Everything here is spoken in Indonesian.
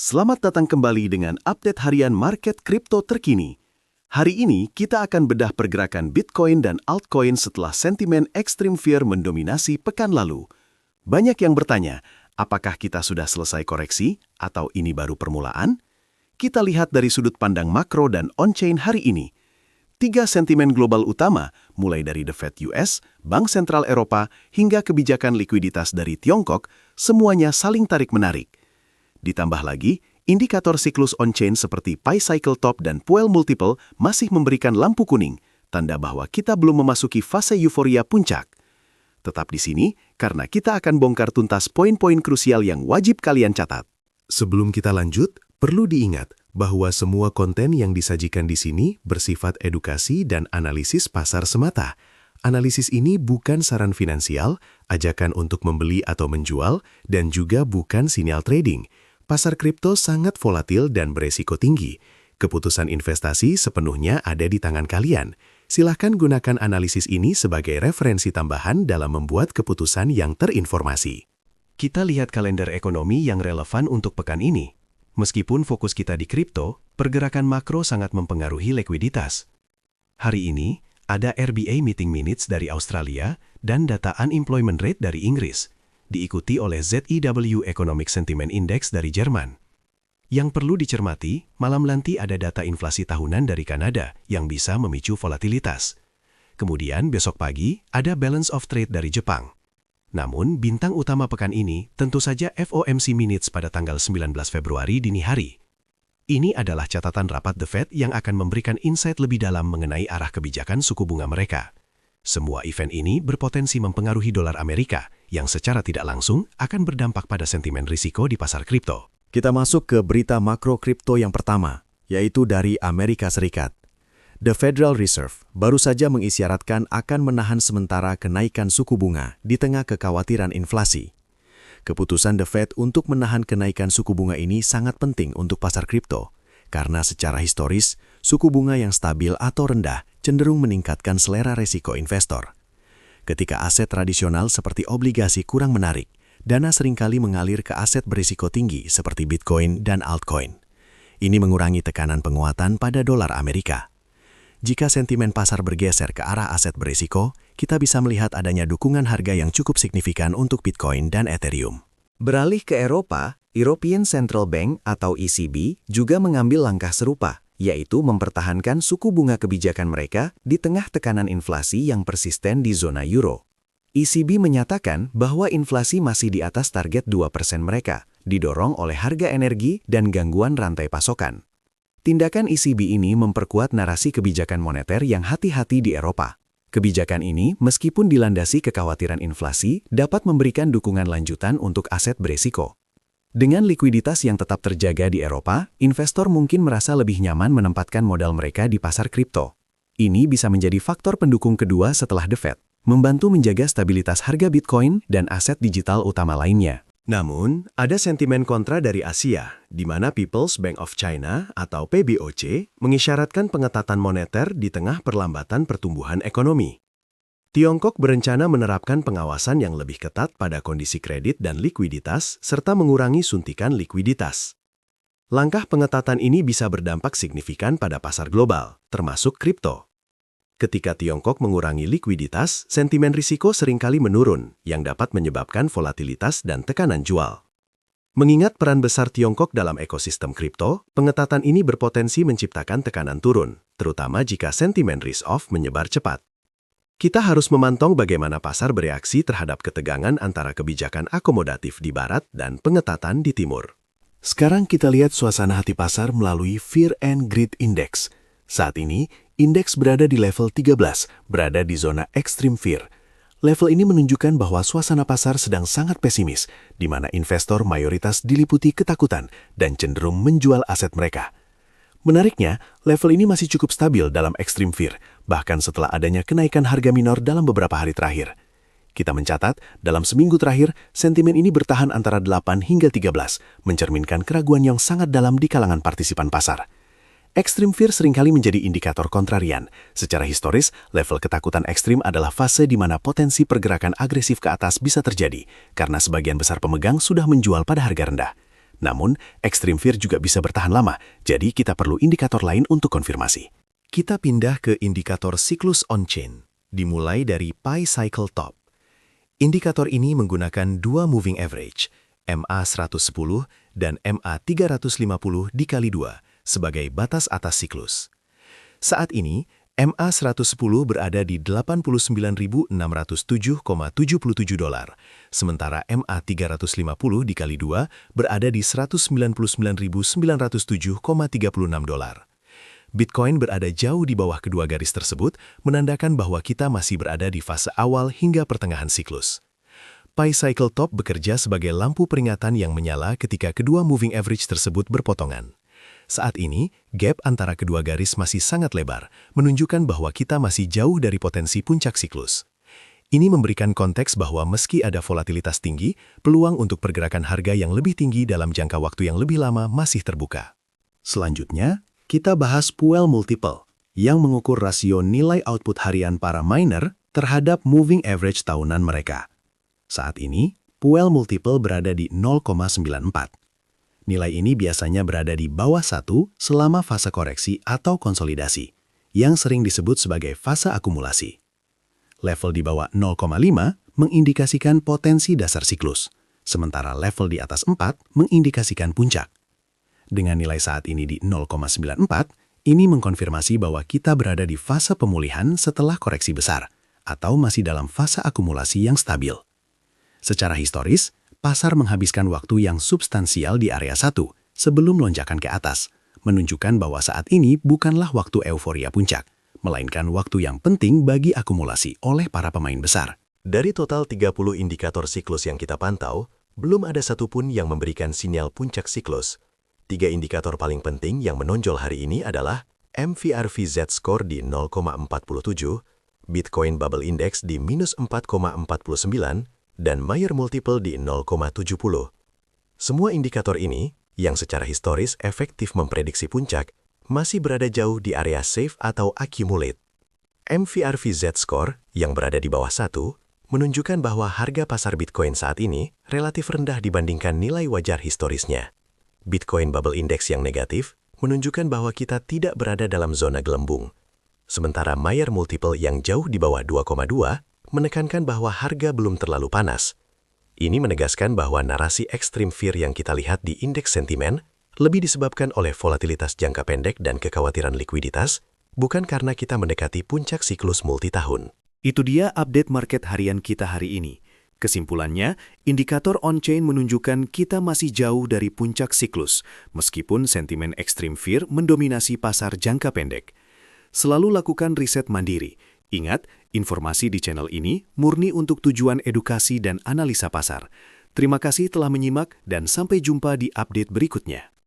Selamat datang kembali dengan update harian market kripto terkini. Hari ini kita akan bedah pergerakan Bitcoin dan altcoin setelah sentimen extreme fear mendominasi pekan lalu. Banyak yang bertanya, apakah kita sudah selesai koreksi atau ini baru permulaan? Kita lihat dari sudut pandang makro dan on-chain hari ini. 3 sentimen global utama, mulai dari The Fed US, Bank Sentral Eropa, hingga kebijakan likuiditas dari Tiongkok, semuanya saling tarik-menarik. Ditambah lagi, indikator siklus on-chain seperti Pi Cycle Top dan Puel Multiple masih memberikan lampu kuning, tanda bahwa kita belum memasuki fase euforia puncak. Tetap di sini, karena kita akan bongkar tuntas poin-poin krusial yang wajib kalian catat. Sebelum kita lanjut, perlu diingat bahwa semua konten yang disajikan di sini bersifat edukasi dan analisis pasar semata. Analisis ini bukan saran finansial, ajakan untuk membeli atau menjual, dan juga bukan sinyal trading. Pasar kripto sangat volatil dan beresiko tinggi. Keputusan investasi sepenuhnya ada di tangan kalian. Silahkan gunakan analisis ini sebagai referensi tambahan dalam membuat keputusan yang terinformasi. Kita lihat kalender ekonomi yang relevan untuk pekan ini. Meskipun fokus kita di kripto, pergerakan makro sangat mempengaruhi likuiditas. Hari ini, ada RBA Meeting Minutes dari Australia dan data Unemployment Rate dari Inggris, diikuti oleh ZEW Economic Sentiment Index dari Jerman. Yang perlu dicermati, malam nanti ada data inflasi tahunan dari Kanada yang bisa memicu volatilitas. Kemudian besok pagi ada Balance of Trade dari Jepang. Namun, bintang utama pekan ini tentu saja FOMC Minutes pada tanggal 19 Februari dini hari. Ini adalah catatan rapat The Fed yang akan memberikan insight lebih dalam mengenai arah kebijakan suku bunga mereka. Semua event ini berpotensi mempengaruhi dolar Amerika, yang secara tidak langsung akan berdampak pada sentimen risiko di pasar kripto. Kita masuk ke berita makro kripto yang pertama, yaitu dari Amerika Serikat. The Federal Reserve baru saja mengisyaratkan akan menahan sementara kenaikan suku bunga di tengah kekhawatiran inflasi. Keputusan The Fed untuk menahan kenaikan suku bunga ini sangat penting untuk pasar kripto, karena secara historis, suku bunga yang stabil atau rendah cenderung meningkatkan selera risiko investor. Ketika aset tradisional seperti obligasi kurang menarik, dana seringkali mengalir ke aset berisiko tinggi seperti Bitcoin dan altcoin. Ini mengurangi tekanan penguatan pada dolar Amerika. Jika sentimen pasar bergeser ke arah aset berisiko, kita bisa melihat adanya dukungan harga yang cukup signifikan untuk Bitcoin dan Ethereum. Beralih ke Eropa, European Central Bank atau ECB juga mengambil langkah serupa, yaitu mempertahankan suku bunga kebijakan mereka di tengah tekanan inflasi yang persisten di zona euro. ECB menyatakan bahwa inflasi masih di atas target 2% mereka, didorong oleh harga energi dan gangguan rantai pasokan. Tindakan ECB ini memperkuat narasi kebijakan moneter yang hati-hati di Eropa. Kebijakan ini, meskipun dilandasi kekhawatiran inflasi, dapat memberikan dukungan lanjutan untuk aset berisiko. Dengan likuiditas yang tetap terjaga di Eropa, investor mungkin merasa lebih nyaman menempatkan modal mereka di pasar kripto. Ini bisa menjadi faktor pendukung kedua setelah The Fed, membantu menjaga stabilitas harga Bitcoin dan aset digital utama lainnya. Namun, ada sentimen kontra dari Asia, di mana People's Bank of China atau PBOC mengisyaratkan pengetatan moneter di tengah perlambatan pertumbuhan ekonomi. Tiongkok berencana menerapkan pengawasan yang lebih ketat pada kondisi kredit dan likuiditas, serta mengurangi suntikan likuiditas. Langkah pengetatan ini bisa berdampak signifikan pada pasar global, termasuk kripto. Ketika Tiongkok mengurangi likuiditas, sentimen risiko seringkali menurun, yang dapat menyebabkan volatilitas dan tekanan jual. Mengingat peran besar Tiongkok dalam ekosistem kripto, pengetatan ini berpotensi menciptakan tekanan turun, terutama jika sentimen risk-off menyebar cepat. Kita harus memantau bagaimana pasar bereaksi terhadap ketegangan antara kebijakan akomodatif di barat dan pengetatan di timur. Sekarang kita lihat suasana hati pasar melalui Fear and Greed Index. Saat ini, indeks berada di level 13, berada di zona extreme fear. Level ini menunjukkan bahwa suasana pasar sedang sangat pesimis, di mana investor mayoritas diliputi ketakutan dan cenderung menjual aset mereka. Menariknya, level ini masih cukup stabil dalam extreme fear, bahkan setelah adanya kenaikan harga minor dalam beberapa hari terakhir. Kita mencatat, dalam seminggu terakhir, sentimen ini bertahan antara 8 hingga 13, mencerminkan keraguan yang sangat dalam di kalangan partisipan pasar. Extreme fear seringkali menjadi indikator kontrarian. Secara historis, level ketakutan ekstrim adalah fase di mana potensi pergerakan agresif ke atas bisa terjadi, karena sebagian besar pemegang sudah menjual pada harga rendah. Namun, extreme fear juga bisa bertahan lama, jadi kita perlu indikator lain untuk konfirmasi. Kita pindah ke indikator siklus on-chain, dimulai dari Pi Cycle Top. Indikator ini menggunakan dua moving average, MA110 dan MA350 dikali 2, sebagai batas atas siklus. Saat ini, MA110 berada di $89.607,77, sementara MA350 dikali 2 berada di $199.907,36. Bitcoin berada jauh di bawah kedua garis tersebut, menandakan bahwa kita masih berada di fase awal hingga pertengahan siklus. Pi Cycle Top bekerja sebagai lampu peringatan yang menyala ketika kedua moving average tersebut berpotongan. Saat ini, gap antara kedua garis masih sangat lebar, menunjukkan bahwa kita masih jauh dari potensi puncak siklus. Ini memberikan konteks bahwa meski ada volatilitas tinggi, peluang untuk pergerakan harga yang lebih tinggi dalam jangka waktu yang lebih lama masih terbuka. Selanjutnya, kita bahas Puel Multiple, yang mengukur rasio nilai output harian para miner terhadap moving average tahunan mereka. Saat ini, Puel Multiple berada di 0,94. Nilai ini biasanya berada di bawah 1 selama fase koreksi atau konsolidasi, yang sering disebut sebagai fase akumulasi. Level di bawah 0,5 mengindikasikan potensi dasar siklus, sementara level di atas 4 mengindikasikan puncak. Dengan nilai saat ini di 0,94, ini mengkonfirmasi bahwa kita berada di fase pemulihan setelah koreksi besar, atau masih dalam fase akumulasi yang stabil. Secara historis, pasar menghabiskan waktu yang substansial di area 1 sebelum lonjakan ke atas, menunjukkan bahwa saat ini bukanlah waktu euforia puncak, melainkan waktu yang penting bagi akumulasi oleh para pemain besar. Dari total 30 indikator siklus yang kita pantau, belum ada satupun yang memberikan sinyal puncak siklus. 3 indikator paling penting yang menonjol hari ini adalah MVRV Z-score di 0,47, Bitcoin Bubble Index di minus 4,49, dan Mayer Multiple di 0,70. Semua indikator ini, yang secara historis efektif memprediksi puncak, masih berada jauh di area safe atau accumulate. MVRV Z-score, yang berada di bawah 1, menunjukkan bahwa harga pasar Bitcoin saat ini relatif rendah dibandingkan nilai wajar historisnya. Bitcoin Bubble Index yang negatif menunjukkan bahwa kita tidak berada dalam zona gelembung. Sementara Mayer Multiple yang jauh di bawah 2,2 menekankan bahwa harga belum terlalu panas. Ini menegaskan bahwa narasi extreme fear yang kita lihat di indeks sentimen lebih disebabkan oleh volatilitas jangka pendek dan kekhawatiran likuiditas, bukan karena kita mendekati puncak siklus multitahun. Itu dia update market harian kita hari ini. Kesimpulannya, indikator on-chain menunjukkan kita masih jauh dari puncak siklus, meskipun sentimen extreme fear mendominasi pasar jangka pendek. Selalu lakukan riset mandiri. Ingat, informasi di channel ini murni untuk tujuan edukasi dan analisa pasar. Terima kasih telah menyimak dan sampai jumpa di update berikutnya.